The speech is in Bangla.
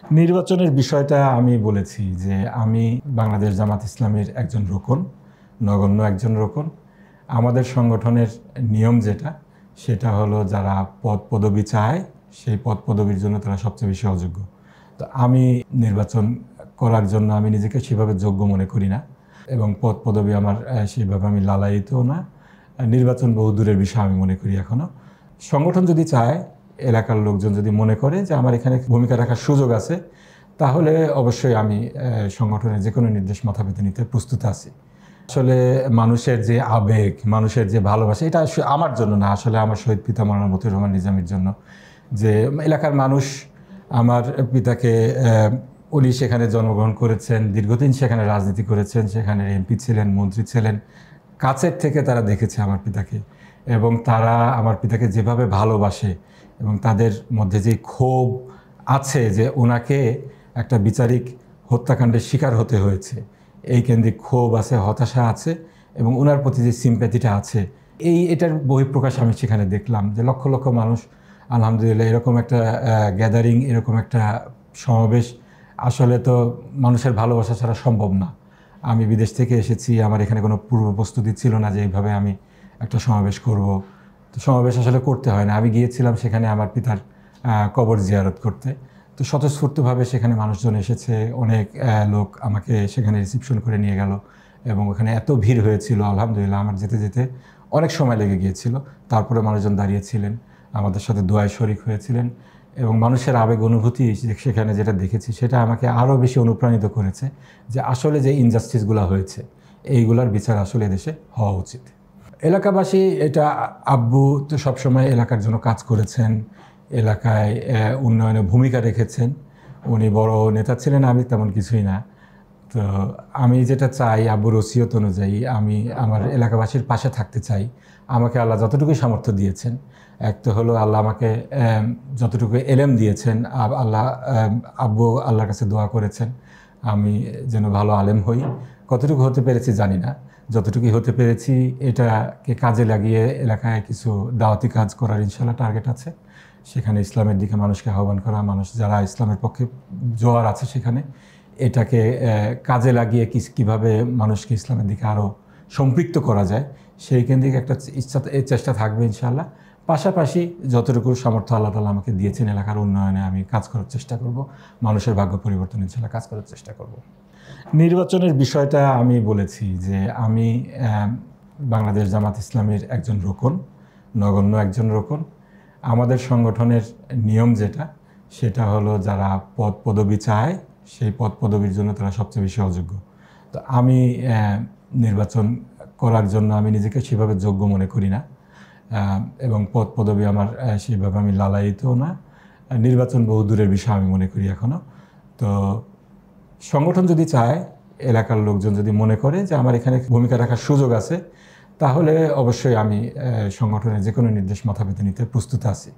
নির্বাচনের বিষয়টা আমি বলেছি যে আমি বাংলাদেশ জামাত ইসলামীর একজন রোকন, নগণ্য একজন রোকন। আমাদের সংগঠনের নিয়ম যেটা, সেটা হলো যারা পদ-পদবি চায়, সেই পদ-পদবির জন্য তারা সবচেয়ে বেশি অযোগ্য। তো আমি নির্বাচন করার জন্য আমি নিজেকে সেভাবে যোগ্য মনে করি না এবং পদ-পদবি আমার সেভাবে আমি লালায়িতও না। নির্বাচন বহু দূরের বিষয় আমি মনে করি এখনও। সংগঠন যদি চায়, এলাকার লোকজন যদি মনে করে যে আমার এখানে ভূমিকা রাখার সুযোগ আছে, তাহলে অবশ্যই আমি সংগঠনের যে কোনো নির্দেশ মাথা পেতে নিতে প্রস্তুত আছি। আসলে মানুষের যে আবেগ, মানুষের যে ভালোবাসা, এটা আমার জন্য না, আসলে আমার শহীদ পিতা মাওলানা মতিউর রহমান নিজামীর জন্য। যে এলাকার মানুষ আমার পিতাকে, উনি সেখানে জন্মগ্রহণ করেছেন, দীর্ঘদিন সেখানে রাজনীতি করেছেন, সেখানে এমপি ছিলেন, মন্ত্রী ছিলেন। কাছের থেকে তারা দেখেছে আমার পিতাকে এবং তারা আমার পিতাকে যেভাবে ভালোবাসে এবং তাদের মধ্যে যে ক্ষোভ আছে যে ওনাকে একটা বিচারিক হত্যাকাণ্ডের শিকার হতে হয়েছে, এই কেন্দ্রিক ক্ষোভ আছে, হতাশা আছে এবং ওনার প্রতি যে সিম্প্যাথিটা আছে, এটার বহিঃপ্রকাশ আমি সেখানে দেখলাম যে লক্ষ লক্ষ মানুষ আলহামদুলিল্লাহ এরকম একটা গ্যাদারিং, এরকম একটা সমাবেশ আসলে তো মানুষের ভালোবাসা ছাড়া সম্ভব না। আমি বিদেশ থেকে এসেছি, আমার এখানে কোনো পূর্ব প্রস্তুতি ছিল না যে এইভাবে আমি একটা সমাবেশ করব। তো সমাবেশ আসলে করতে হয় না। আমি গিয়েছিলাম সেখানে আমার পিতার কবর জিয়ারত করতে। তো স্বতঃস্ফূর্তভাবে সেখানে মানুষজন এসেছে, অনেক লোক আমাকে সেখানে রিসিপশন করে নিয়ে গেল এবং ওখানে এত ভিড় হয়েছিল, আলহামদুলিল্লাহ আমার যেতে যেতে অনেক সময় লেগে গিয়েছিল। তারপরে মানুষজন দাঁড়িয়েছিলেন, আমাদের সাথে দোয়ায় শরিক হয়েছিলেন এবং মানুষের আবেগ অনুভূতি সেখানে যেটা দেখেছি, সেটা আমাকে আরও বেশি অনুপ্রাণিত করেছে যে আসলে যে ইনজাস্টিসগুলো হয়েছে, এইগুলার বিচার আসলে এদেশে হওয়া উচিত। এলাকাবাসী এটা, আব্বু তো সবসময় এলাকার জন্য কাজ করেছেন, এলাকায় উন্নয়নে ভূমিকা রেখেছেন। উনি বড় নেতা ছিলেন, আমি তেমন কিছুই না। তো আমি যেটা চাই, আব্বুর ওসিয়ত অনুযায়ী আমি আমার এলাকাবাসীর পাশে থাকতে চাই। আমাকে আল্লাহ যতটুকু সামর্থ্য দিয়েছেন, এক তো হলো আল্লাহ আমাকে যতটুকু এলেম দিয়েছেন, আব্বু আল্লাহর কাছে দোয়া করেছেন আমি যেন ভালো আলেম হই। কতটুকু হতে পেরেছি জানি না, যতটুকুই হতে পেরেছি এটাকে কাজে লাগিয়ে এলাকায় কিছু দাওয়াতি কাজ করার ইনশাল্লাহ টার্গেট আছে। সেখানে ইসলামের দিকে মানুষকে আহ্বান করা, মানুষ যারা ইসলামের পক্ষে জোয়ার আছে সেখানে এটাকে কাজে লাগিয়ে কীভাবে মানুষকে ইসলামের দিকে আরও সম্পৃক্ত করা যায়, সেই কেন্দ্রিক একটা চেষ্টা থাকবে ইনশাআল্লাহ। পাশাপাশি যতটুকু সামর্থ্য আল্লাহ তাআলা আমাকে দিয়েছেন এলাকার উন্নয়নে আমি কাজ করার চেষ্টা করব, মানুষের ভাগ্য পরিবর্তন ইনশাআল্লাহ কাজ করার চেষ্টা করব। নির্বাচনের বিষয়টা আমি বলেছি যে আমি বাংলাদেশ জামাত ইসলামীর একজন রোকন, নগণ্য একজন রোকন। আমাদের সংগঠনের নিয়ম যেটা, সেটা হলো যারা পদ-পদবি চায়, সেই পদ-পদবির জন্য তারা সবচেয়ে বেশি অযোগ্য। তো আমি নির্বাচন করার জন্য আমি নিজেকে সেভাবে যোগ্য মনে করি না এবং পদ-পদবি আমার সেভাবে আমি লালায়িতও না। নির্বাচন বহু দূরের বিষয় আমি মনে করি এখনও। তো সংগঠন যদি চায়, এলাকার লোকজন যদি মনে করে যে আমার এখানে ভূমিকা রাখার সুযোগ আছে, তাহলে অবশ্যই আমি সংগঠনের যে কোনো নির্দেশ মাথা পেতে নিতে প্রস্তুত আছি।